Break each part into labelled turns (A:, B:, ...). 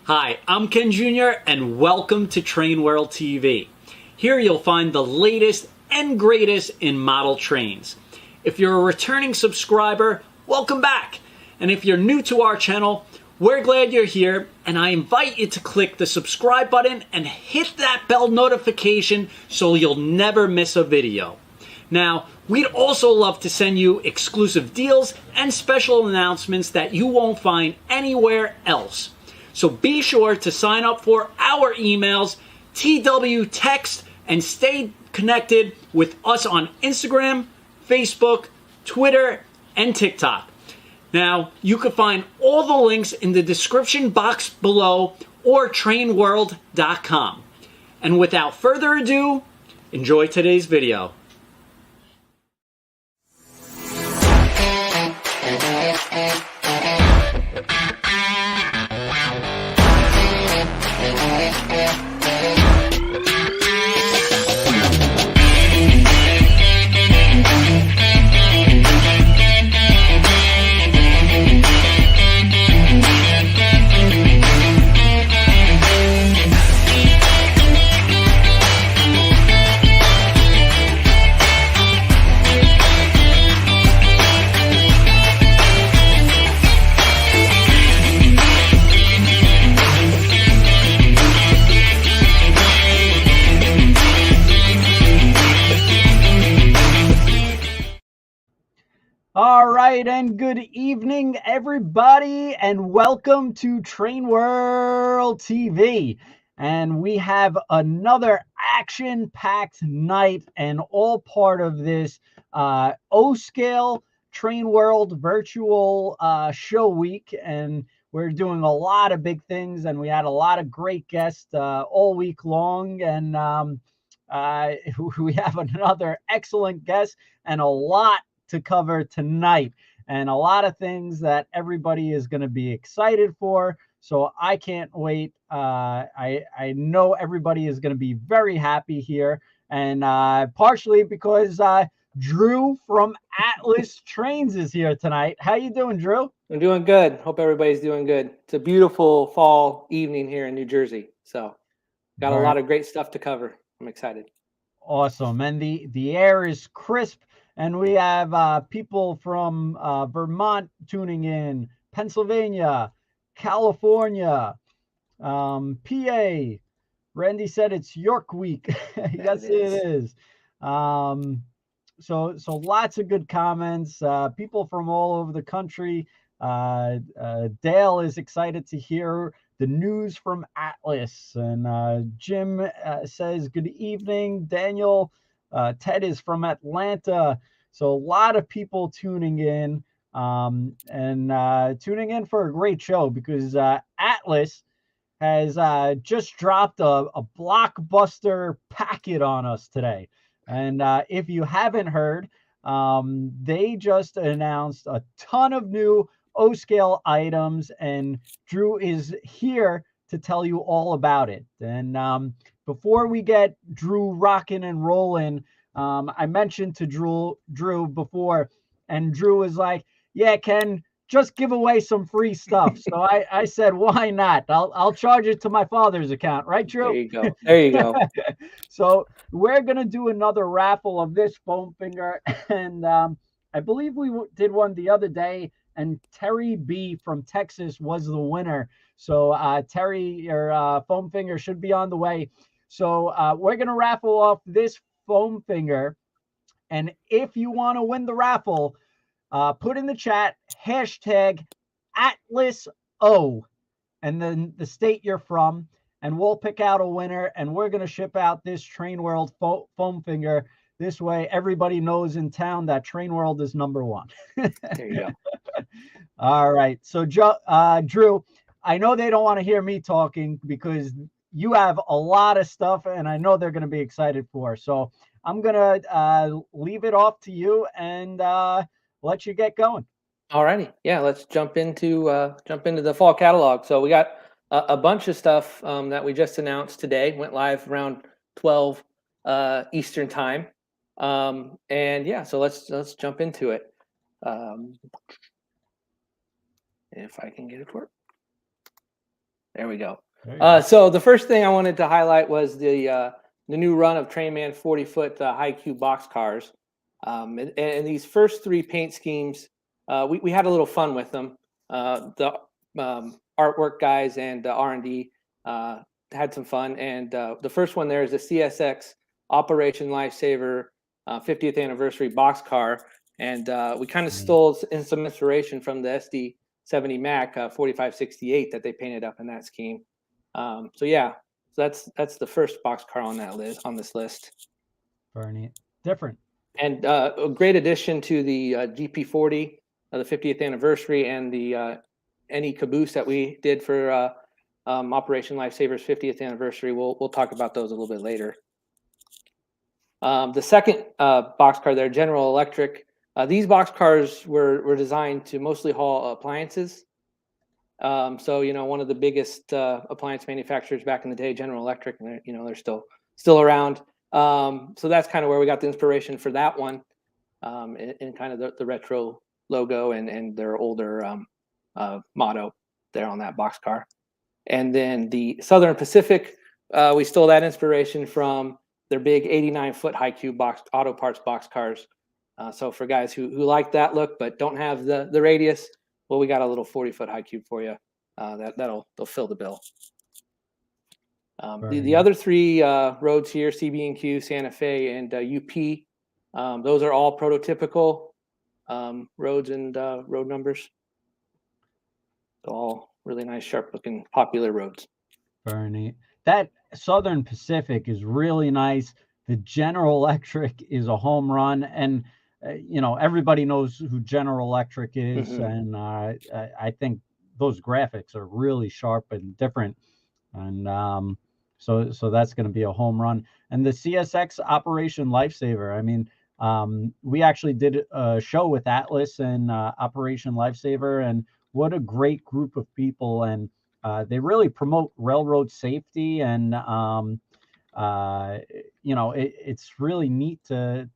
A: Hi, I'm Ken Jr. and welcome to Train World TV. Here you'll find the latest and greatest in model trains. If you're a returning subscriber, welcome back. And if you're new to our channel, we're glad you're here, and I invite you to click the subscribe button and hit that bell notification so you'll never miss a video. Now, we'd also love to send you exclusive deals and special announcements that you won't find anywhere else. So be sure to sign up for our emails, TW Text, and stay connected with us on Instagram, Facebook, Twitter, and TikTok. Now, you can find all the links in the description box below or trainworld.com. And without further ado, enjoy today's video. All right, and good evening, everybody, and welcome to Train World TV. And we have another action-packed night, and all part of this O-Scale Train World virtual show week. And we're doing a lot of big things, and we had a lot of great guests all week long. And we have another excellent guest and a lot to cover tonight, and a lot of things that everybody is going to be excited for. So I can't wait. I know everybody is going to be very happy here, and partially because Drew from Atlas Trains is here tonight. How you doing, Drew?
B: I'm doing good. Hope everybody's doing good. It's a beautiful fall evening here in New Jersey, so got a lot of great stuff to cover. I'm excited.
A: Awesome, and the air is crisp. And we have people from Vermont tuning in, Pennsylvania, California, PA. Randy said it's York week. Yes, it is. So lots of good comments. People from all over the country. Dale is excited to hear the news from Atlas. And Jim says, good evening, Daniel. Ted is from Atlanta. So a lot of people tuning in and tuning in for a great show, because Atlas has just dropped a blockbuster packet on us today. And if you haven't heard, they just announced a ton of new O-Scale items, and Drew is here to tell you all about it. And before we get Drew rocking and rolling, I mentioned to Drew before, and Drew was like, yeah, Ken, just give away some free stuff. So I said, why not? I'll charge it to my father's account. Right, Drew?
B: There you go. There you go.
A: So we're going to do another raffle of this foam finger. And I believe we did one the other day, and Terry B from Texas was the winner. So Terry, your foam finger should be on the way. So we're going to raffle off this foam finger. And if you want to win the raffle, put in the chat hashtag AtlasO and then the state you're from. and we'll pick out a winner, and we're going to ship out this Train World foam finger. This way, everybody knows in town that Train World is #1.
B: There you go.
A: All right. So, Drew, I know they don't want to hear me talking because you have a lot of stuff, and I know they're going to be excited for. So I'm going to leave it off to you and let you get going.
B: All righty. Yeah, let's jump into the fall catalog. So we got a bunch of stuff that we just announced today. Went live around 12 Eastern time. And yeah, so let's jump into it. If I can get it to work. There we go. So the first thing I wanted to highlight was the new run of Trainman 40-foot high cube box cars. And these first 3 paint schemes, we had a little fun with them. The artwork guys and R&D had some fun. And the first one there is a CSX Operation Lifesaver 50th anniversary box car. And we kind of stole some inspiration from the SD70 Mac 4568 that they painted up in that scheme. So yeah, so that's the first box car on that list, on this list.
A: Very neat. Different.
B: And a great addition to the GP40, the 50th anniversary, and the NE caboose that we did for Operation Lifesaver's 50th anniversary. We'll talk about those a little bit later. The second box car there, General Electric. These box cars were designed to mostly haul appliances. So one of the biggest appliance manufacturers back in the day, General Electric, and they're still around. So that's kind of where we got the inspiration for that one, in kind of the retro logo and their older motto there on that box car. And then the Southern Pacific, we stole that inspiration from their big 89-foot high cube auto parts box cars. So for guys who like that look but don't have the radius, well, we got a little 40-foot high cube for you. They'll fill the bill. The other 3 roads here, CB&Q, Santa Fe, and UP, those are all prototypical roads and road numbers. So all really nice, sharp-looking, popular roads.
A: Very neat. That Southern Pacific is really nice. The General Electric is a home run, and everybody knows who General Electric is, and I think those graphics are really sharp and different, and so that's going to be a home run. And the CSX Operation Lifesaver, I mean, we actually did a show with Atlas and Operation Lifesaver, and what a great group of people, and they really promote railroad safety, and it's really neat to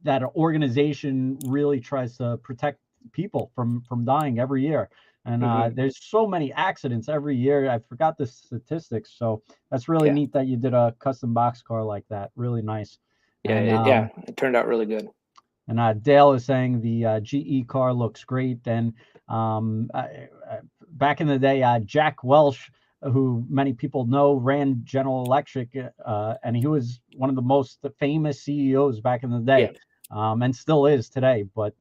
A: that organization really tries to protect people from dying every year. And there's so many accidents every year. I forgot the statistics, so that's really neat that you did a custom box car like that. Really nice.
B: Yeah, it turned out really good.
A: And Dale is saying the GE car looks great. And back in the day, Jack Welch, who many people know, ran General Electric, and he was one of the most famous CEOs back in the day, and still is today. But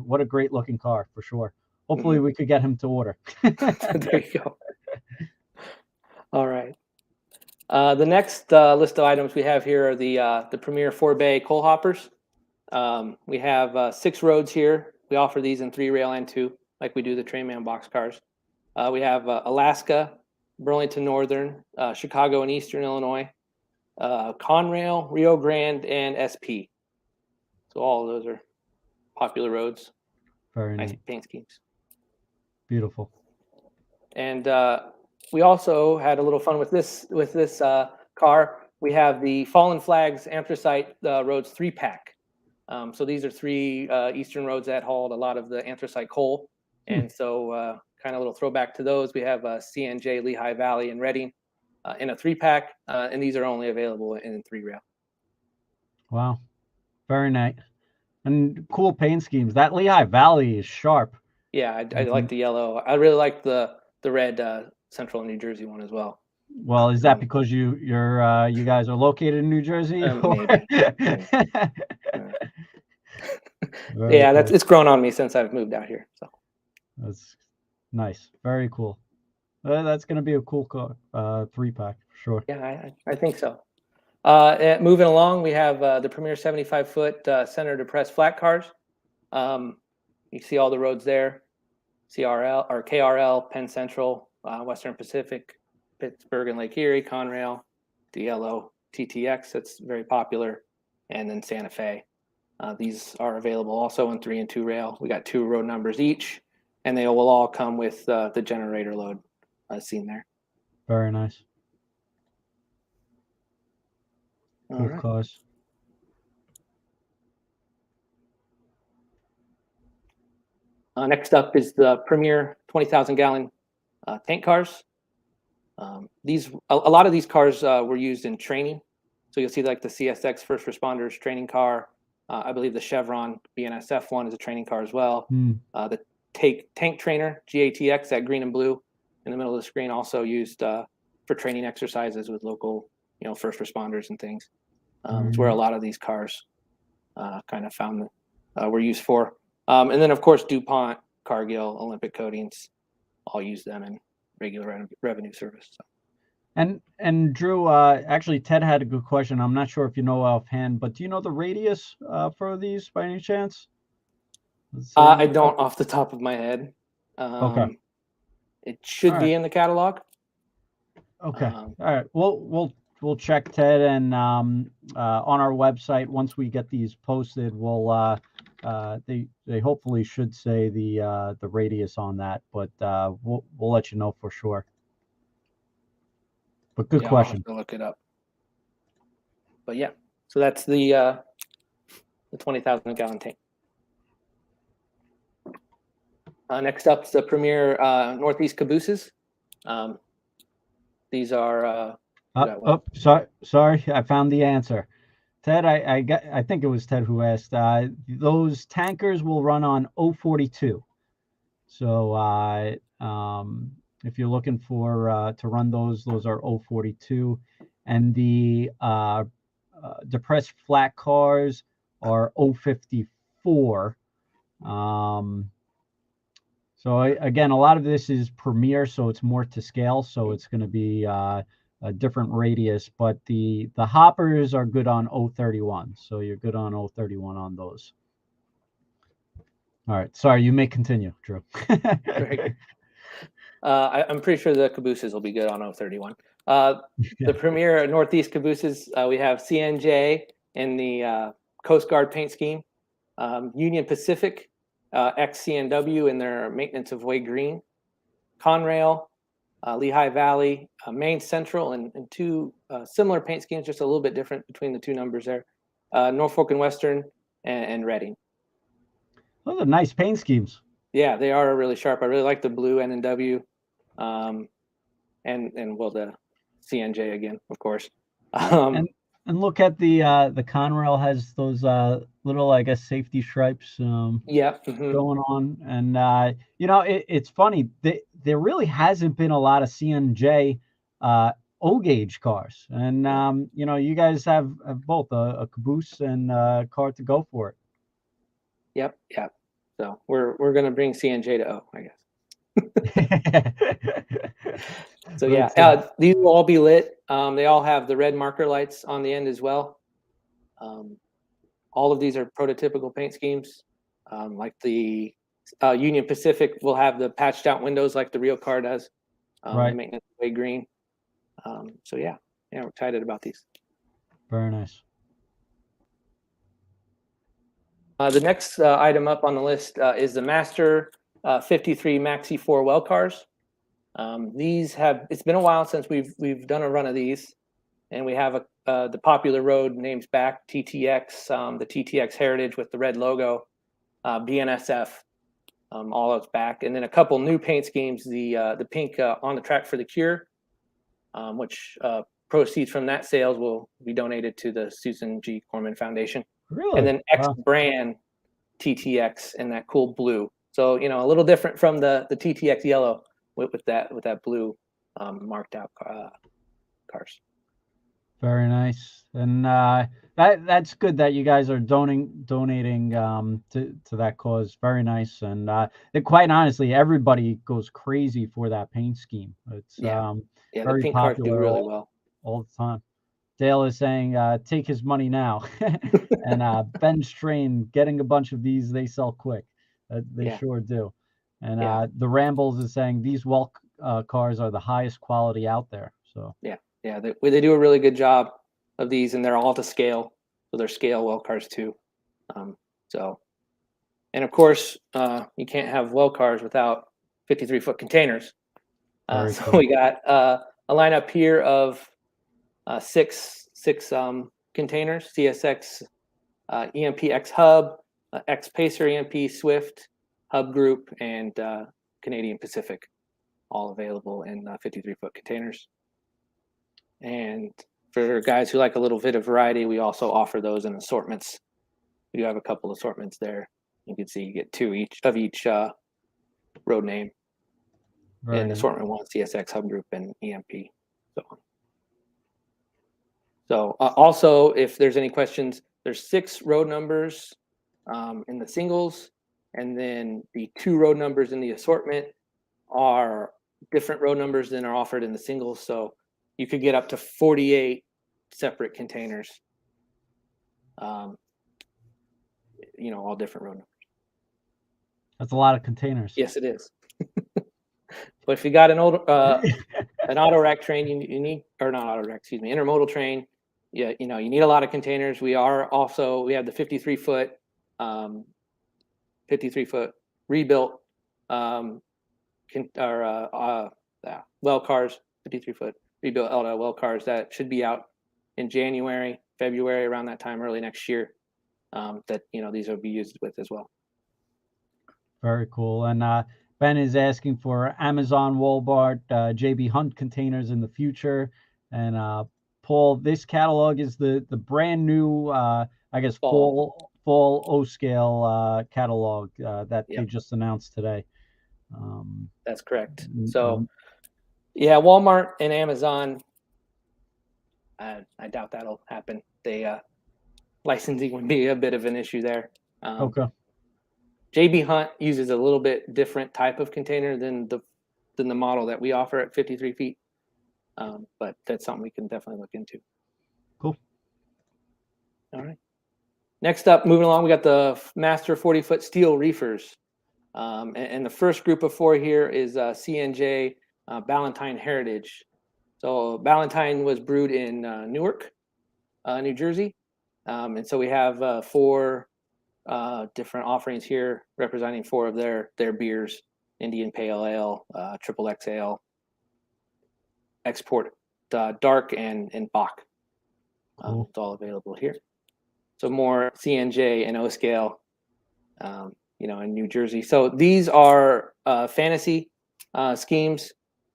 A: what a great looking car for sure. Hopefully we could get him to order.
B: There you go. All right. The next list of items we have here are the Premier 4-bay coal hoppers. We have 6 roads here. We offer these in 3 rail and 2, like we do the Trainman box cars. We have Alaska, Burlington Northern, Chicago and Eastern Illinois, Conrail, Rio Grande, and SP. So all of those are popular roads.
A: Very
B: nice
A: neat.
B: paint schemes.
A: Beautiful.
B: And we also had a little fun with this car. We have the Fallen Flags Anthracite Roads 3-pack. So these are 3 eastern roads that hauled a lot of the anthracite coal. And so kind of a little throwback to those. We have CNJ, Lehigh Valley, and Reading in a 3-pack. And these are only available in 3 rail.
A: Wow. Very nice. And cool paint schemes. That Lehigh Valley is sharp.
B: Yeah, I like the yellow. I really like the red Central New Jersey one as well.
A: Well, is that because you guys are located in New Jersey?
B: Maybe.
A: Yeah,
B: cool. It's grown on me since I've moved out here. So
A: that's nice. Very cool. That's going to be a cool car, 3-pack for sure.
B: Yeah, I think so. Moving along, we have the Premier 75-foot center depressed flat cars. You see all the roads there: CRL or KRL, Penn Central, Western Pacific, Pittsburgh and Lake Erie, Conrail, DLO, TTX. That's very popular, and then Santa Fe. These are available also in 3 and 2 rail. We got 2 road numbers each, and they will all come with the generator load seen there.
A: Very nice. Cool
B: All right.
A: cars.
B: Next up is the Premier 20,000 gallon tank cars. A lot of these cars were used in training. So you'll see like the CSX First Responders training car. I believe the Chevron BNSF one is a training car as well. The tank trainer GATX, that green and blue in the middle of the screen, also used for training exercises with local, first responders and things. It's where a lot of these cars kind of found were used for. And then of course DuPont, Cargill, Olympic Coatings, all use them in regular revenue service. So.
A: And Drew, actually Ted had a good question. I'm not sure if you know offhand, but do you know the radius for these by any chance?
B: I don't off the top of my head.
A: Okay.
B: It should be in the catalog.
A: Okay. All right. We'll check, Ted, and on our website once we get these posted, we'll they hopefully should say the radius on that, but we'll let you know for sure. But good question.
B: I'll have to look it up. But yeah, so that's the 20,000 gallon tank. Next up is the Premier Northeast cabooses. These are.
A: Sorry, I found the answer. Ted, I think it was Ted who asked. Those tankers will run on 042. So if you're looking for to run those are 042, and the depressed flat cars are 054. So again, a lot of this is Premier, so it's more to scale. So it's going to be a different radius, but the hoppers are good on 031. So you're good on 031 on those. All right. Sorry, you may continue, Drew.
B: I'm pretty sure the cabooses will be good on 031. The Premier Northeast cabooses, we have CNJ in the Coast Guard paint scheme, Union Pacific, ex-CNW in their maintenance of way green, Conrail, Lehigh Valley, Maine Central, and 2 similar paint schemes, just a little bit different between the 2 numbers there, Norfolk and Western, and Reading.
A: Those are nice paint schemes.
B: Yeah, they are really sharp. I really like the blue N&W, and well, the CNJ again, of course.
A: And look at the Conrail has those little, I guess, safety stripes going on, and it's funny, there really hasn't been a lot of CNJ O gauge cars, and you guys have both a caboose and a car to go for it.
B: Yep. So we're gonna bring CNJ to O, I guess. So yeah, these will all be lit. They all have the red marker lights on the end as well. All of these are prototypical paint schemes. Like the Union Pacific will have the patched out windows like the real car does.
A: Right.
B: The maintenance way green. So yeah, we're excited about these.
A: Very nice.
B: The next item up on the list is the Master 53 Maxi 4 well cars. It's been a while since we've done a run of these, and we have the popular road names back, TTX, the TTX Heritage with the red logo, BNSF, all of it's back, and then a couple new paint schemes, the pink On the Track for the Cure, which proceeds from that sales will be donated to the Susan G. Corman Foundation.
A: Really?
B: And then X brand TTX in that cool blue. So a little different from the TTX yellow with that blue marked out cars.
A: Very nice. And That's good that you guys are donating to that cause. Very nice, and quite honestly, everybody goes crazy for that paint scheme. It's
B: Yeah, yeah, the
A: very
B: paint cars do
A: popular
B: really well.
A: all the time. Dale is saying, take his money now. And Ben Strain, getting a bunch of these, they sell quick. They
B: Yeah,
A: sure do. And
B: yeah,
A: the Rambles is saying these cars are the highest quality out there. So
B: yeah, yeah. They do a really good job of these, and they're all to scale, so they're scale well cars too. Um, so, and of course, you can't have well cars without 53-foot containers.
A: very
B: So
A: cool.
B: we got a lineup here of six containers: CSX, EMP X Hub, X Pacer EMP Swift, Hub Group, and Canadian Pacific, all available in 53-foot containers. And for guys who like a little bit of variety, we also offer those in assortments. We do have a couple assortments there. You can see you get two each road name in
A: Very
B: assortment one, CSX Hub Group and EMP. So also, if there's any questions, there's 6 road numbers in the singles, and then the 2 road numbers in the assortment are different road numbers than are offered in the singles. So you could get up to 48 separate containers. Um, all different road numbers.
A: That's a lot of containers.
B: Yes, it is. But if you got an auto rack train, you need, or not auto rack, excuse me, intermodal train. Yeah, you need a lot of containers. We have the 53-foot, 53-foot rebuilt, well cars, 53-foot rebuilt well cars that should be out in January, February, around that time, early next year. That these will be used with as well.
A: Very cool. And Ben is asking for Amazon Walmart JB Hunt containers in the future. And Paul, this catalog is the brand new, I guess, fall O scale catalog that they just announced today.
B: That's correct. So, yeah, Walmart and Amazon. I doubt that'll happen. Licensing would be a bit of an issue there.
A: Okay.
B: JB Hunt uses a little bit different type of container than the model that we offer at 53 feet. But that's something we can definitely look into.
A: Cool.
B: All right. Next up, moving along, we got the Master 40-foot steel reefers. And the first group of 4 here is CNJ Ballantine Heritage. So Ballantine was brewed in Newark, New Jersey. And so we have 4 different offerings here representing 4 of their beers: Indian Pale Ale, Triple X Ale, Export Dark, and Bach.
A: Cool.
B: It's all available here. So more CNJ and O scale, in New Jersey. So these are fantasy schemes,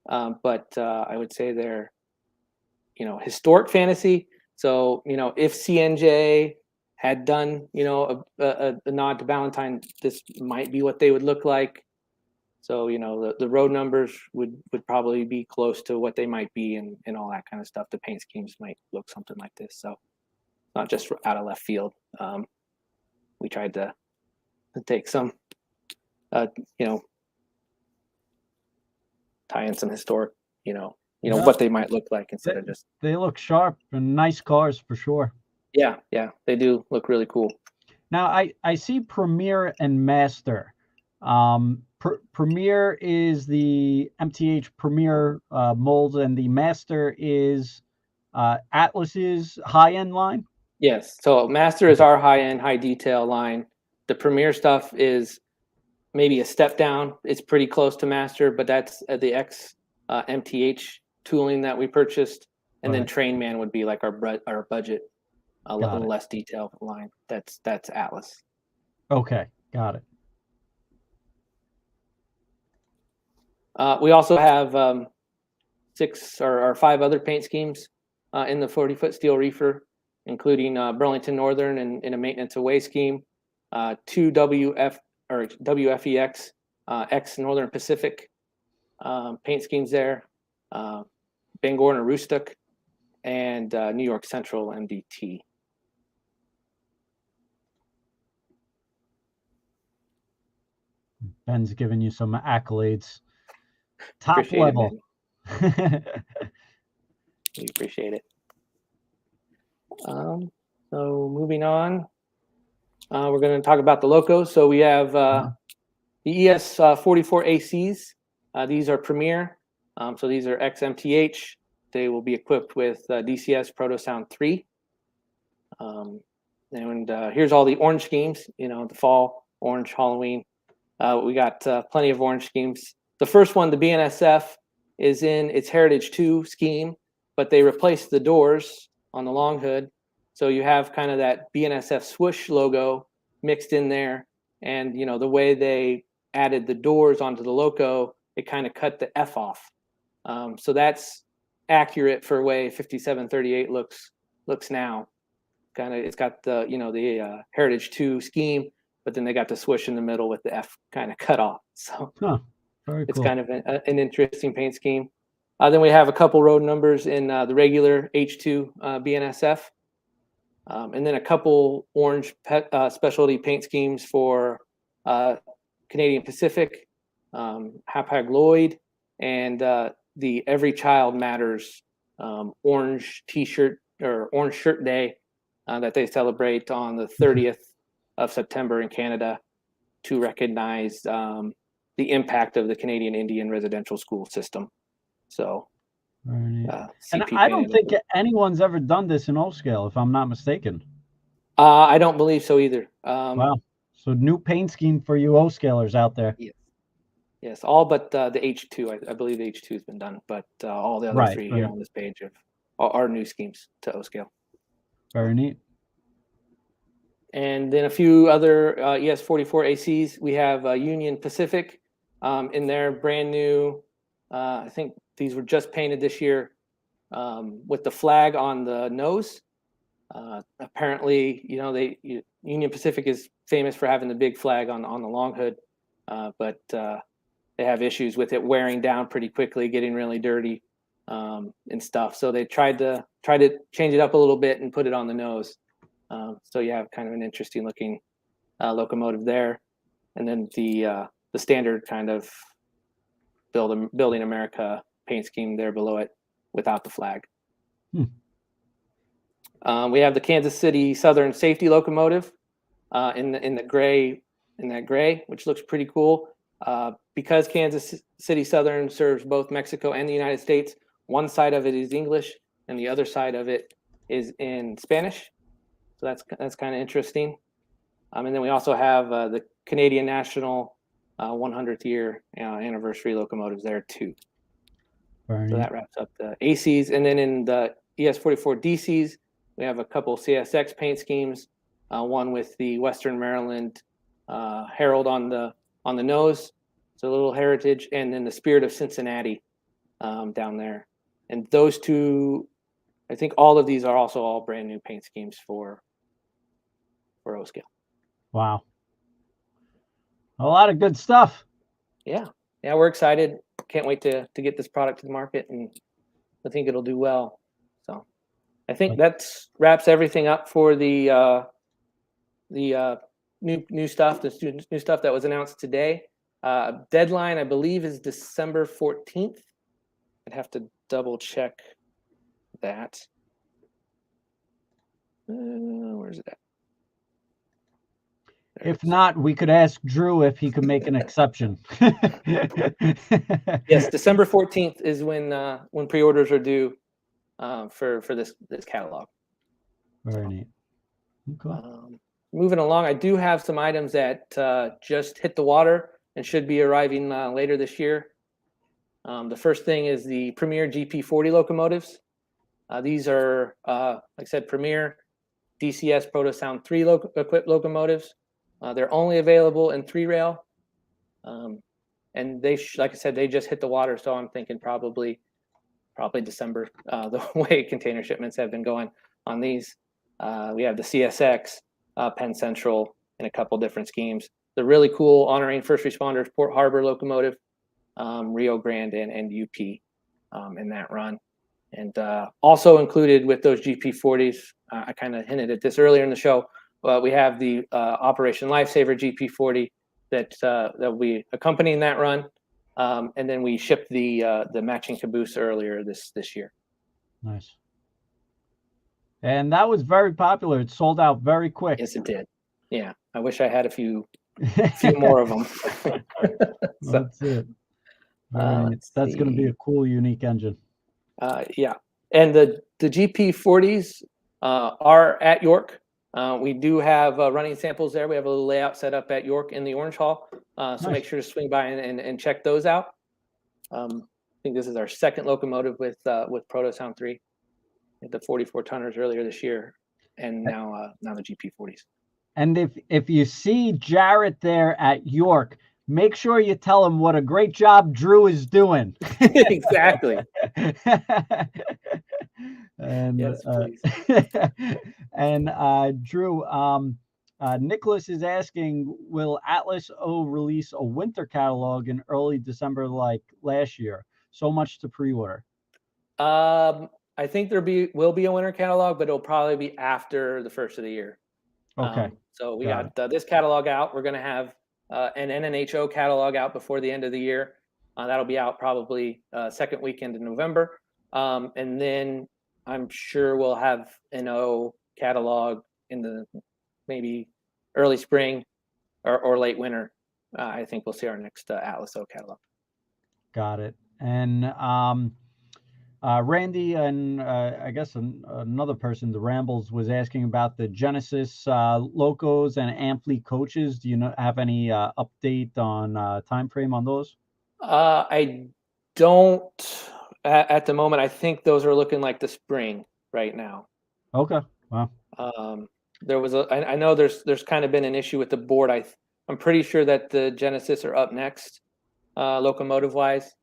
B: but I would say they're historic fantasy. So if CNJ had done a nod to Valentine, this might be what they would look like. So the road numbers would probably be close to what they might be, and all that kind of stuff. The paint schemes might look something like this. So not just out of left field. We tried to take some tie in some historic what they might look like instead of just.
A: They look sharp and nice cars for sure.
B: Yeah, they do look really cool.
A: Now I see Premier and Master. Premier is the MTH Premier molds, and the Master is Atlas's high end line.
B: Yes, so Master is our high end, high detail line. The Premier stuff is maybe a step down. It's pretty close to Master, but that's the X MTH tooling that we purchased, and then Trainman would be like our budget, a little less detailed line. That's Atlas.
A: Okay, got it.
B: We also have 6 or 5 other paint schemes in the 40-foot steel reefer, including Burlington Northern in a maintenance away scheme, 2 WFEX X Northern Pacific paint schemes there, Bangor and Aroostook, and New York Central MDT.
A: Ben's giving you some accolades. Top
B: Appreciate
A: level.
B: it, we appreciate it. So moving on, we're going to talk about the locos. So we have the ES44 ACs. These are Premier. So these are XMTH. They will be equipped with DCS ProtoSound 3. And here's all the orange schemes, the fall, orange, Halloween. We got plenty of orange schemes. The first one, the BNSF, is in its Heritage 2 scheme, but they replaced the doors on the long hood. So you have kind of that BNSF swoosh logo mixed in there. And, the way they added the doors onto the loco, it kind of cut the F off. So that's accurate for way 5738 looks now. It's got the the Heritage 2 scheme, but then they got the swoosh in the middle with the F kind of cut off. So
A: very
B: it's
A: cool.
B: kind of an interesting paint scheme. Then we have a couple road numbers in the regular H2 BNSF, and then a couple orange specialty paint schemes for Canadian Pacific, Hapag-Lloyd, and the Every Child Matters orange T-shirt or orange shirt day that they celebrate on the 30th of September in Canada to recognize the impact of the Canadian Indian residential school system. So,
A: and I don't think anyone's ever done this in O-scale, if I'm not mistaken.
B: I don't believe so either.
A: Wow. So new paint scheme for you O-scalers out there.
B: Yes, all but the H2. I believe the H2 has been done, but all the other three here on this page are new schemes to O-scale.
A: Very neat.
B: And then a few other ES44 ACs. We have Union Pacific in their brand new. I think these were just painted this year with the flag on the nose. Apparently, Union Pacific is famous for having the big flag on the long hood, but they have issues with it wearing down pretty quickly, getting really dirty and stuff. So they tried to change it up a little bit and put it on the nose. So you have kind of an interesting looking locomotive there, and then the standard kind of Building America paint scheme there below it without the flag. We have the Kansas City Southern Safety locomotive in that gray, which looks pretty cool. Because Kansas City Southern serves both Mexico and the United States, one side of it is English and the other side of it is in Spanish. So that's kind of interesting. And then we also have the Canadian National 100th year anniversary locomotives there too. So that wraps up the ACs. And then in the ES44 DCs, we have a couple CSX paint schemes. One with the Western Maryland Herald on the nose, so a little heritage, and then the Spirit of Cincinnati down there. And those two, I think all of these are also all brand new paint schemes for O-scale.
A: Wow. A lot of good stuff.
B: Yeah, we're excited. Can't wait to get this product to the market, and I think it'll do well. So I think that wraps everything up for the new stuff, the new stuff that was announced today. Deadline, I believe, is December 14th. I'd have to double check that. Where's it at?
A: If not, we could ask Drew if he could make an exception.
B: Yes, December 14th is when pre-orders are due for this catalog.
A: Very neat. Okay.
B: Moving along, I do have some items that just hit the water and should be arriving later this year. The first thing is the Premier GP40 locomotives. These are, like I said, Premier DCS ProtoSound 3 equipped locomotives. They're only available in 3-rail. And they, like I said, they just hit the water, so I'm thinking probably December, the way container shipments have been going on these. We have the CSX, Penn Central, and a couple different schemes. They're really cool, honoring first responders, Port Harbor locomotive, Rio Grande, and UP in that run. And also included with those GP40s, I kind of hinted at this earlier in the show, but we have the Operation Lifesaver GP40 that will be accompanying that run. And then we shipped the matching caboose earlier this year.
A: Nice. And that was very popular. It sold out very quick.
B: Yes, it did. Yeah, I wish I had a few more of them.
A: So, that's it. That's going to be a cool, unique engine.
B: Yeah, and the GP40s are at York. We do have running samples there. We have a little layout set up at York in the Orange Hall. So
A: Nice.
B: make sure to swing by and check those out. I think this is our second locomotive with Proto Sound 3. The 44 tonners earlier this year, and now the GP40s.
A: And if you see Jarrett there at York, make sure you tell him what a great job Drew is doing.
B: Exactly.
A: And
B: yes, please.
A: And Drew, Nicholas is asking, will Atlas O release a winter catalog in early December like last year? So much to pre-order.
B: I think will be a winter catalog, but it'll probably be after the first of the year.
A: Okay.
B: So we got this catalog out. We're going to have an NNHO catalog out before the end of the year. That'll be out probably second weekend in November. And then I'm sure we'll have an O catalog in the maybe early spring or late winter. I think we'll see our next Atlas O catalog.
A: Got it. And Randy and I guess another person, the Rambles, was asking about the Genesis locos and Ampli coaches. Do you have any update on time frame on those?
B: I don't at the moment. I think those are looking like the spring right now.
A: Okay. Wow.
B: There was I know there's kind of been an issue with the board. I'm pretty sure that the Genesis are up next, locomotive wise,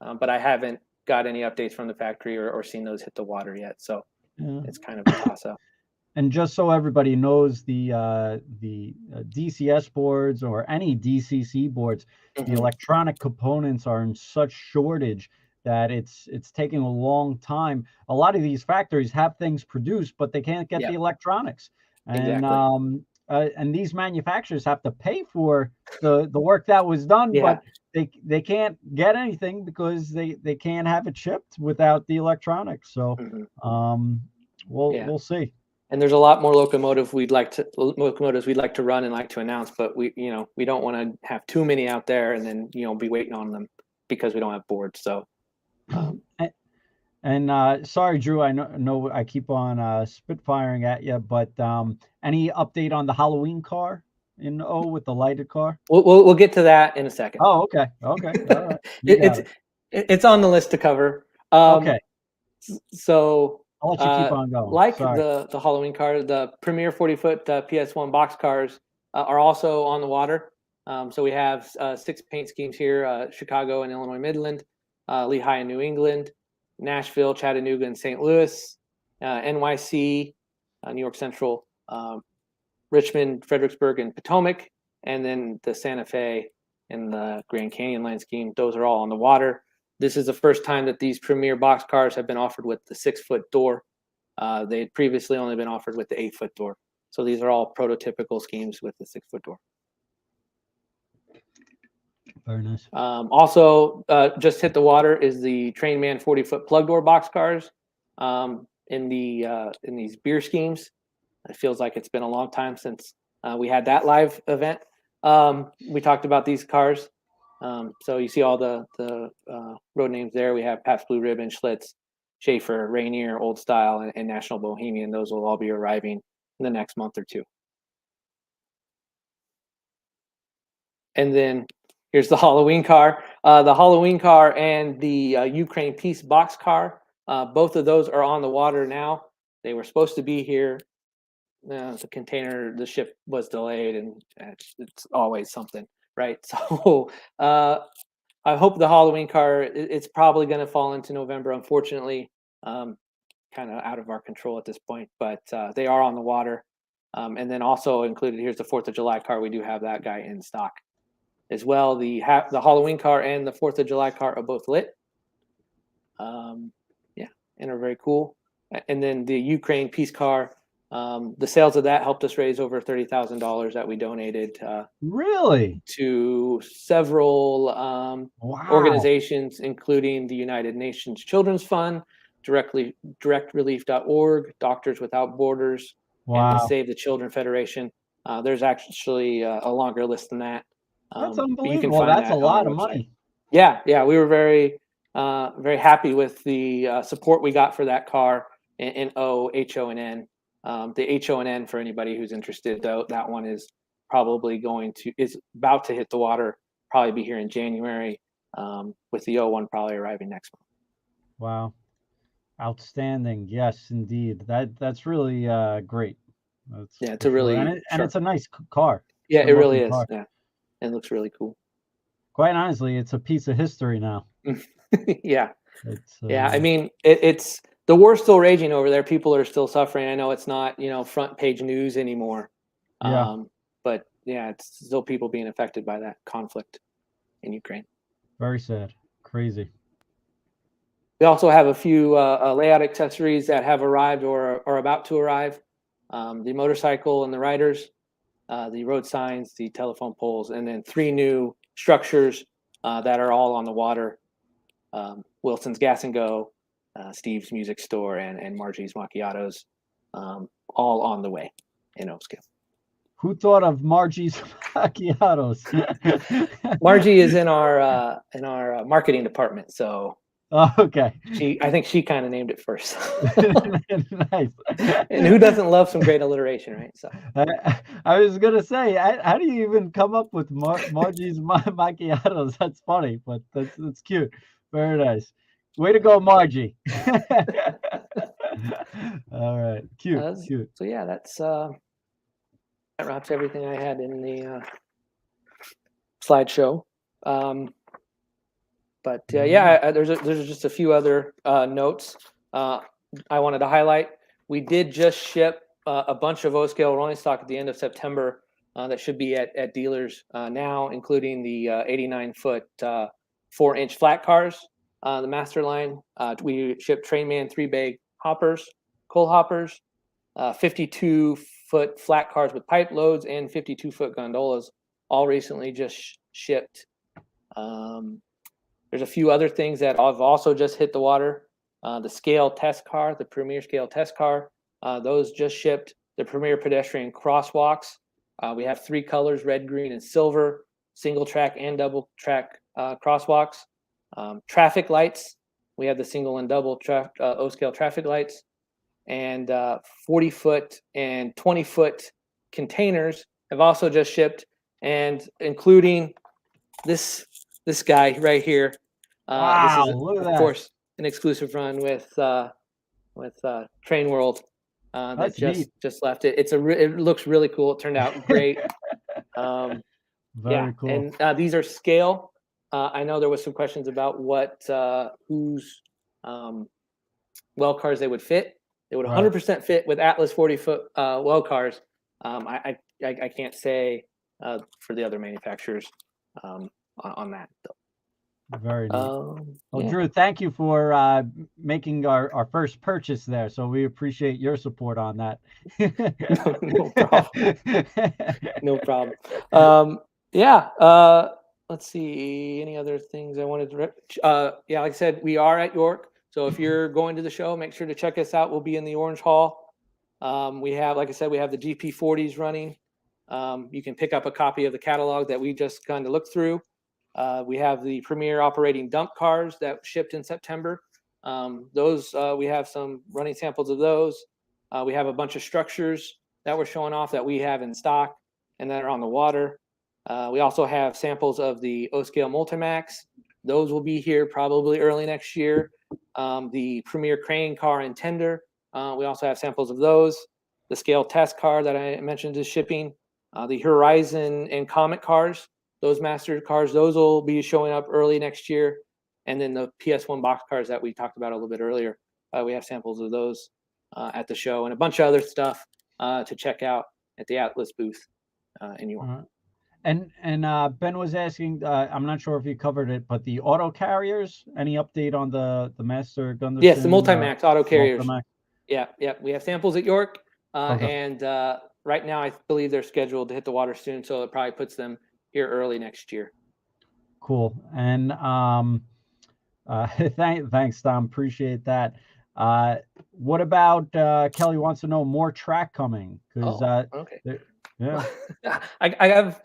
B: but I haven't got any updates from the factory or seen those hit the water yet. So it's kind of a toss up.
A: And just so everybody knows, the DCS boards or any DCC boards, the electronic components are in such shortage that it's taking a long time. A lot of these factories have things produced, but they can't get the electronics. And and these manufacturers have to pay for the work that was done, but they can't get anything because they can't have it shipped without the electronics. So we'll see.
B: And there's a lot more locomotives we'd like to run and like to announce, but we don't want to have too many out there and then be waiting on them because we don't have boards. So
A: and sorry, Drew, I know I keep on spitfiring at you, but any update on the Halloween car in O with the lighted car?
B: We'll get to that in a second.
A: Oh, okay. All right.
B: It's on the list to cover.
A: Okay.
B: So
A: I'll let you keep on going.
B: Like the Halloween car, the Premier 40-foot PS1 box cars are also on the water. So we have 6 paint schemes here: Chicago and Illinois Midland, Lehigh and New England, Nashville, Chattanooga, and St. Louis, NYC, New York Central, Richmond, Fredericksburg, and Potomac, and then the Santa Fe and the Grand Canyon line scheme. Those are all on the water. This is the first time that these Premier box cars have been offered with the 6-foot door. They had previously only been offered with the 8-foot door. So these are all prototypical schemes with the 6-foot door.
A: Very nice.
B: Also, just hit the water is the Trainman 40-foot plug door box cars in these beer schemes. It feels like it's been a long time since we had that live event. We talked about these cars. So you see all the road names there. We have Pabst Blue Ribbon, Schlitz, Schaefer, Rainier, Old Style, and National Bohemian. Those will all be arriving in the next month or two. And then here's the Halloween car. The Halloween car and the Ukraine Peace box car, both of those are on the water now. They were supposed to be here. The ship was delayed, and it's always something, right? So I hope the Halloween car, it's probably going to fall into November, unfortunately, kind of out of our control at this point, but they are on the water. And then also included, here's the 4th of July car. We do have that guy in stock as well. The Halloween car and the 4th of July car are both lit. And are very cool. And then the Ukraine Peace car, The sales of that helped us raise over $30,000 that we donated
A: Really?
B: to several
A: Wow.
B: organizations, including the United Nations Children's Fund, directrelief.org, Doctors Without Borders, and the
A: Wow.
B: Save the Children Federation. There's actually a longer list than that.
A: That's
B: But you can
A: unbelievable.
B: find
A: That's a
B: that on our
A: lot of
B: website.
A: money.
B: Yeah, we were very happy with the support we got for that car in HONN. The HONN, for anybody who's interested, though, that one is about to hit the water, probably be here in January, with the O1 probably arriving next month.
A: Wow. Outstanding. Yes, indeed. That's really great. That's
B: It's
A: for
B: a
A: sure.
B: really
A: And it's a nice car.
B: yeah,
A: Good
B: it really
A: looking
B: is.
A: car.
B: Yeah, it looks really cool.
A: Quite honestly, it's a piece of history now.
B: Yeah.
A: It's
B: I mean, it's the war's still raging over there. People are still suffering. I know it's not, front page news anymore.
A: Yeah.
B: But yeah, it's still people being affected by that conflict in Ukraine.
A: Very sad. Crazy.
B: We also have a few layout accessories that have arrived or are about to arrive. The motorcycle and the riders, the road signs, the telephone poles, and then 3 new structures that are all on the water. Wilson's Gas and Go, Steve's Music Store, and Margie's Macchiatos, all on the way in Oakdale.
A: Who thought of Margie's Macchiatos?
B: Margie is in our marketing department, so
A: okay.
B: I think she kind of named it first.
A: Nice.
B: And who doesn't love some great alliteration, right? So
A: I was gonna say, how do you even come up with Margie's Macchiatos? That's funny, but that's cute. Very nice. Way to go, Margie. All right, cute.
B: So yeah, that wraps everything I had in the slideshow. But there's just a few other notes I wanted to highlight. We did just ship a bunch of O-scale rolling stock at the end of September that should be at dealers now, including the 89-foot 4-inch flat cars, the master line. We shipped Trainman 3-bag hoppers, coal hoppers, 52-foot flat cars with pipe loads, and 52-foot gondolas, all recently just shipped. There's a few other things that have also just hit the water. The scale test car, the Premier scale test car, those just shipped. The Premier pedestrian crosswalks. We have 3 colors, red, green, and silver, single track and double track crosswalks. Traffic lights. We have the single and double O-scale traffic lights. And 40-foot and 20-foot containers have also just shipped, and including this guy right here.
A: Wow,
B: this is,
A: look at
B: of
A: that.
B: course, an exclusive run with Train World that just left it. It looks really cool. It turned out great.
A: Very cool.
B: And these are scale. I know there was some questions about whose well cars they would fit. They would 100% fit with Atlas 40-foot well cars. I can't say for the other manufacturers on that though.
A: Very neat. Well, Drew, thank you for making our first purchase there. So we appreciate your support on that.
B: No problem. Let's see. Any other things I wanted to? Like I said, we are at York. So if you're going to the show, make sure to check us out. We'll be in the Orange Hall. We have, like I said, we have the GP40s running. You can pick up a copy of the catalog that we just kind of looked through. We have the Premier operating dump cars that shipped in September. Those we have some running samples of those. We have a bunch of structures that we're showing off that we have in stock and that are on the water. We also have samples of the O-scale Multimax. Those will be here probably early next year. The Premier crane car and tender. We also have samples of those. The scale test car that I mentioned is shipping. The Horizon and Comet cars. Those master cars, those will be showing up early next year. And then the PS1 box cars that we talked about a little bit earlier, we have samples of those at the show, and a bunch of other stuff to check out at the Atlas booth in New York.
A: And Ben was asking, I'm not sure if you covered it, but the auto carriers, any update on the Master Gunderson?
B: Yes, the Multimax auto carriers.
A: Multimax.
B: Yeah. We have samples at York.
A: Okay.
B: And right now, I believe they're scheduled to hit the water soon, so it probably puts them here early next year.
A: Cool. And thanks, Tom. Appreciate that. Uh, what about Kelly wants to know more track coming? Because
B: Oh, okay.
A: yeah,
B: I have,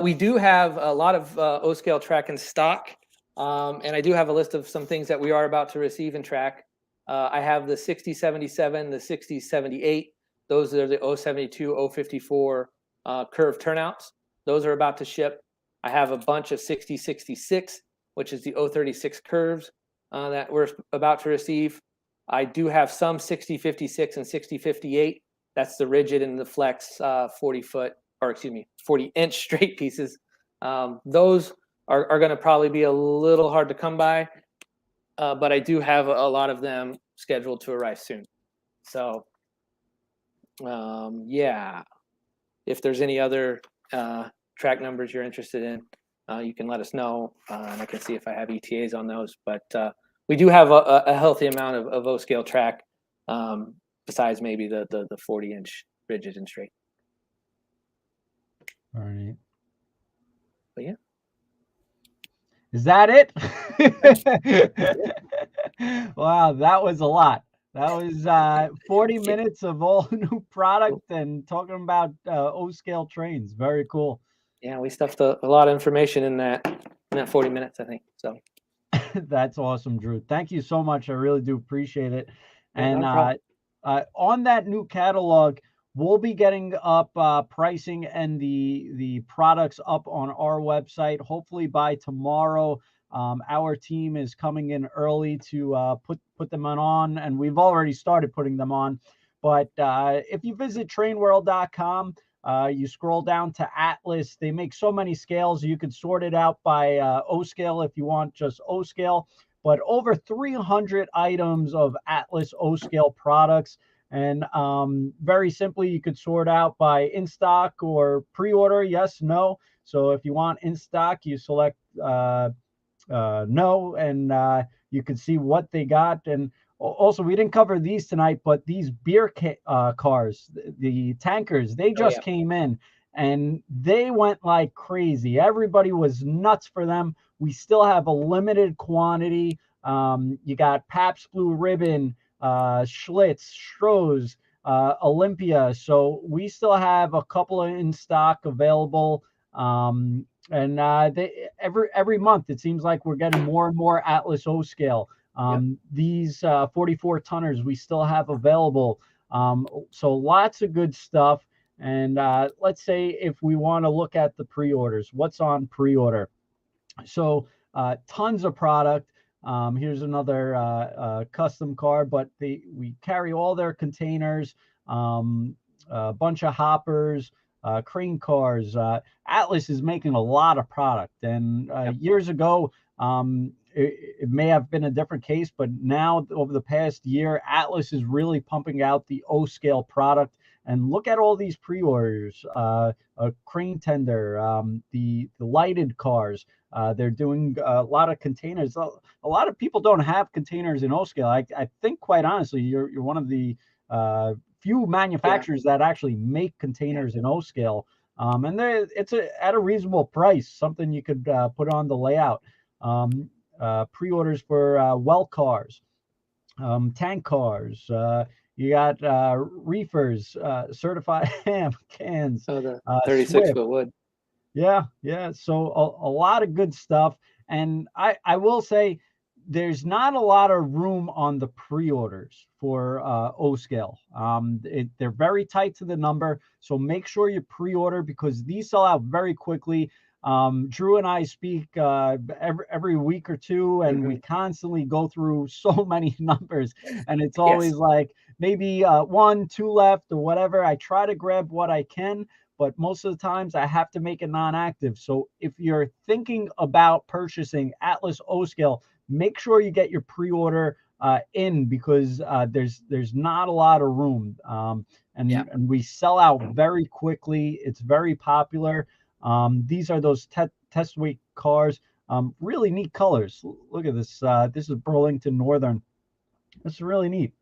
B: we do have a lot of O scale track in stock. And I do have a list of some things that we are about to receive in track. I have the 6077, the 6078. Those are the 072, 054 curve turnouts. Those are about to ship. I have a bunch of 6066, which is the 036 curves that we're about to receive. I do have some 6056 and 6058. That's the rigid and the flex 40-foot, or excuse me, 40-inch straight pieces. Those are going to probably be a little hard to come by, but I do have a lot of them scheduled to arrive soon. So, yeah, if there's any other track numbers you're interested in, you can let us know, and I can see if I have ETAs on those. But we do have a healthy amount of O scale track, besides maybe the 40-inch rigid and straight.
A: all right.
B: But yeah.
A: Is that it? Wow, that was a lot. That was 40 minutes of all new product and talking about O scale trains. Very cool.
B: Yeah, we stuffed a lot of information in that 40 minutes, I think. So
A: That's awesome, Drew. Thank you so much. I really do appreciate it.
B: yeah, not
A: And
B: a problem.
A: on that new catalog, we'll be getting up pricing and the products up on our website. Hopefully by tomorrow. Our team is coming in early to put them on, and we've already started putting them on. But if you visit trainworld.com, you scroll down to Atlas. They make so many scales. You could sort it out by O scale if you want just O scale, but over 300 items of Atlas O scale products. And very simply, you could sort out by in stock or pre order, yes, no. So if you want in stock, you select no, and you can see what they got. And also, we didn't cover these tonight, but these cars, the tankers, they
B: Oh
A: just
B: yeah,
A: came in and they went like crazy. Everybody was nuts for them. We still have a limited quantity. You got Pabst Blue Ribbon, Schlitz, Stroh's, Olympia. So we still have a couple in stock available. And every month it seems like we're getting more and more Atlas O scale.
B: yep,
A: These 44 tonners we still have available. So lots of good stuff. And let's say if we want to look at the pre-orders, what's on pre-order? So tons of product. Here's another custom car, but we carry all their containers, a bunch of hoppers, crane cars. Atlas is making a lot of product, and
B: yep,
A: years ago, it may have been a different case, but now over the past year, Atlas is really pumping out the O scale product. And look at all these pre-orders: a crane tender, the lighted cars. They're doing a lot of containers. A lot of people don't have containers in O scale. I think, quite honestly, you're one of the few
B: yeah,
A: manufacturers that actually make
B: yeah,
A: containers in O scale. And it's at a reasonable price, something you could put on the layout. Pre-orders for well cars, tank cars. You got reefers, certified ham cans,
B: so the
A: Swift.
B: 36-foot wood.
A: Yeah, yeah. So a lot of good stuff. And I will say there's not a lot of room on the pre-orders for O scale. They're very tight to the number. So make sure you pre-order because these sell out very quickly. Drew and I speak every week or two, and we
B: Hmm.
A: constantly go through so many numbers. And it's always
B: Yes,
A: like maybe one, two left or whatever. I try to grab what I can, but most of the times I have to make it non-active. So if you're thinking about purchasing Atlas O scale, make sure you get your pre-order in because there's not a lot of room,
B: yeah,
A: and we sell out very quickly. It's very popular. These are those test weight cars. Really neat colors. Look at this. This is Burlington Northern. It's really neat.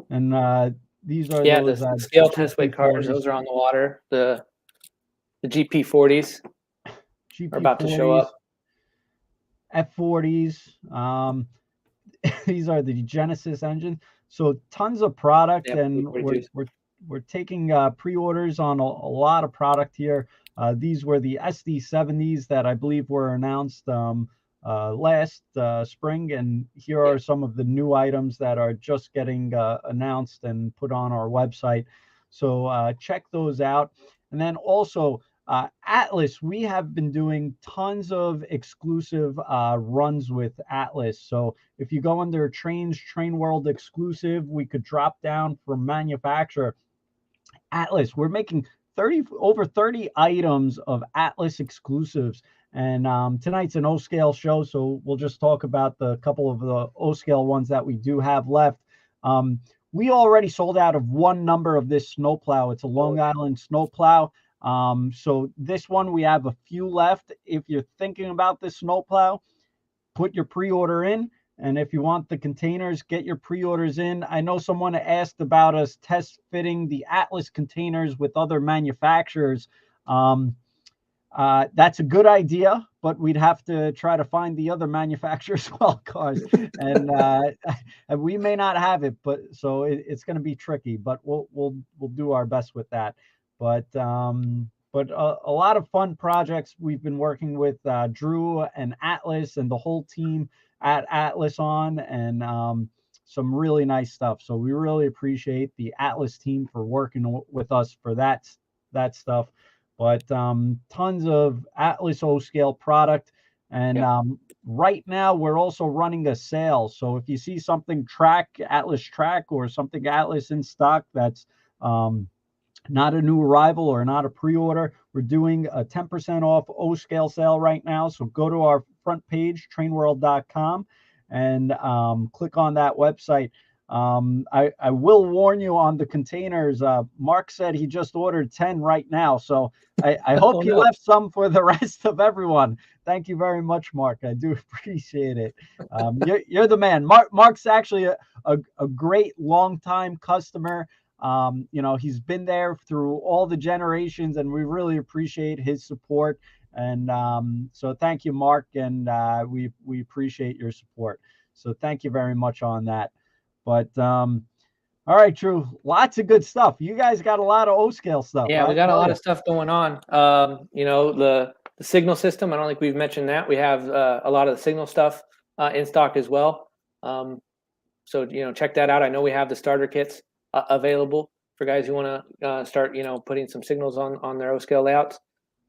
A: And these are
B: Yeah,
A: those
B: the scale test weight cars,
A: GP40s.
B: those are on the water. The GP40s are about to show
A: GP40s,
B: up.
A: F40s. These are the Genesis engine. So tons of product,
B: Yeah,
A: and
B: P42s.
A: we're taking pre-orders on a lot of product here. These were the SD70s that I believe were announced last spring, and here
B: Yeah,
A: are some of the new items that are just getting announced and put on our website. So check those out. And then also Atlas, we have been doing tons of exclusive runs with Atlas. So if you go under Trains Train World exclusive, we could drop down from manufacturer. Atlas, we're making over 30 items of Atlas exclusives. And tonight's an O scale show, so we'll just talk about the couple of the O scale ones that we do have left. We already sold out of one number of this snowplow. It's a Long Island snowplow. So this one, we have a few left. If you're thinking about this snowplow, put your pre-order in. And if you want the containers, get your pre-orders in. I know someone asked about us test fitting the Atlas containers with other manufacturers. That's a good idea, but we'd have to try to find the other manufacturers' well cars, and we may not have it. But so it's going to be tricky. But we'll do our best with that. But a lot of fun projects we've been working with Drew and Atlas and the whole team at Atlas on, and some really nice stuff. So we really appreciate the Atlas team for working with us for that stuff. But tons of Atlas O scale product. And right now we're also running a sale. So if you see something Atlas track or something Atlas in stock that's not a new arrival or not a pre-order, we're doing a 10% off O scale sale right now. So go to our front page, trainworld.com, and click on that website. I will warn you on the containers. Mark said he just ordered 10 right now. So I hope he left some for the rest of everyone. Thank you very much, Mark. I do appreciate it. You're the man. Mark's actually a great longtime customer. He's been there through all the generations, and we really appreciate his support. And so thank you, Mark, and we appreciate your support. So thank you very much on that. But all right, Drew, lots of good stuff. You guys got a lot of O scale stuff.
B: Yeah, we got a lot of stuff going on. The signal system, I don't think we've mentioned that. We have a lot of the signal stuff in stock as well. So check that out. I know we have the starter kits available for guys who want to start putting some signals on their O scale layouts.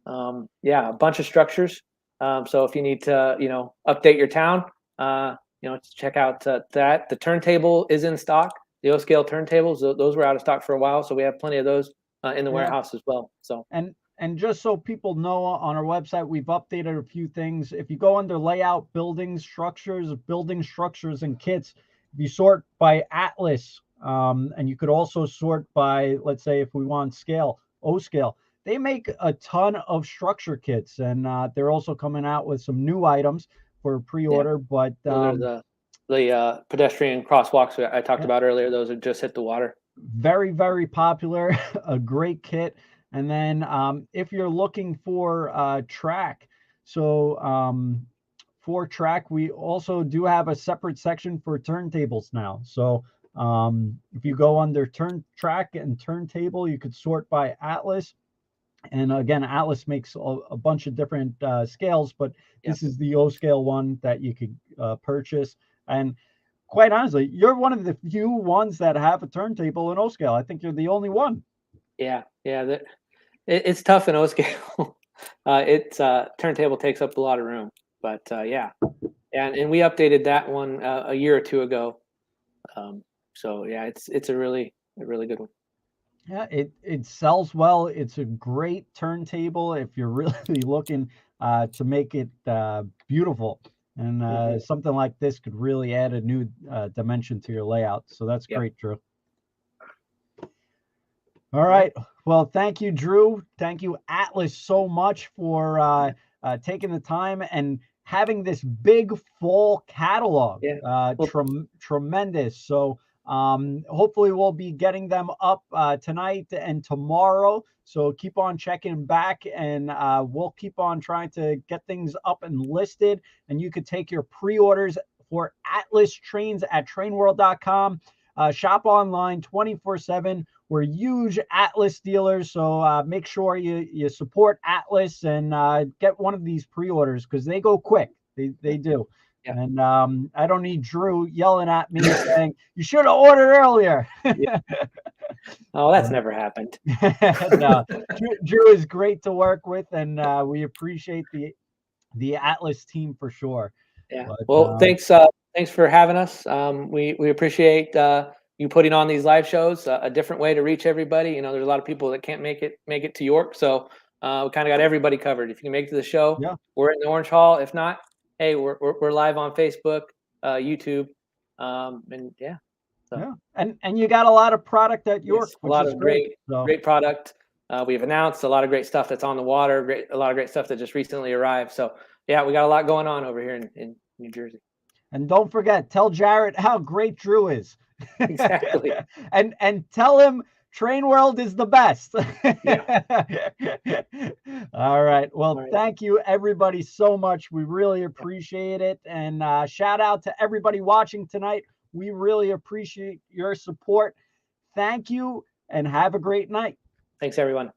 B: A bunch of structures. So if you need to update your town, check out that. The turntable is in stock. The O scale turntables, those were out of stock for a while, so we have plenty of those in the warehouse as well. So
A: and just so people know, on our website we've updated a few things. If you go under layout, building structures and kits, if you sort by Atlas, and you could also sort by, let's say, if we want scale, O scale, they make a ton of structure kits, and they're also coming out with some new items for pre-order. But
B: those are the pedestrian crosswalks I talked about earlier. Those have just hit the water.
A: Very, very popular. A great kit. And then if you're looking for track, so for track, we also do have a separate section for turntables now. So if you go under track and turntable, you could sort by Atlas. And again, Atlas makes a bunch of different scales, but this is the O scale one that you could purchase. And quite honestly, you're one of the few ones that have a turntable in O scale. I think you're the only one.
B: Yeah. It's tough in O scale. It's turntable takes up a lot of room, but and we updated that one a year or two ago. So it's a really good one.
A: Yeah, it sells well. It's a great turntable if you're really looking to make it beautiful. And something like this could really add a new dimension to your layout. So that's great, Drew. All right. Well, thank you, Drew. Thank you, Atlas, so much for taking the time and having this big fall catalog. Tremendous. So Hopefully we'll be getting them up tonight and tomorrow. So keep on checking back, and we'll keep on trying to get things up and listed. And you could take your pre-orders for Atlas trains at trainworld.com. Shop online 24/7. We're huge Atlas dealers, so make sure you support Atlas and get one of these pre-orders because they go quick. They do.
B: Yeah.
A: And I don't need Drew yelling at me saying, you should have ordered earlier.
B: Yeah. Oh, that's never happened.
A: No, Drew is great to work with, and we appreciate the Atlas team for sure.
B: Yeah.
A: But,
B: Well, thanks for having us. We appreciate you putting on these live shows, a different way to reach everybody. You know, there's a lot of people that can't make it to York, so we kind of got everybody covered. If you can make it to the show,
A: yeah,
B: we're in the Orange Hall. If not, hey, we're live on Facebook, YouTube, and yeah. So.
A: Yeah, and you got a lot of product at York,
B: Yes, a
A: which
B: lot
A: is
B: of
A: great.
B: great product. We've announced a lot of great stuff that's on the water. A lot of great stuff that just recently arrived. So yeah, we got a lot going on over here in New Jersey.
A: And don't forget, tell Jarrett how great Drew is.
B: Exactly.
A: and tell him Train World is the best.
B: Yeah.
A: All right. Well,
B: All right.
A: Thank you everybody so much. We really appreciate it. And shout out to everybody watching tonight. We really appreciate your support. Thank you and have a great night.
B: Thanks, everyone.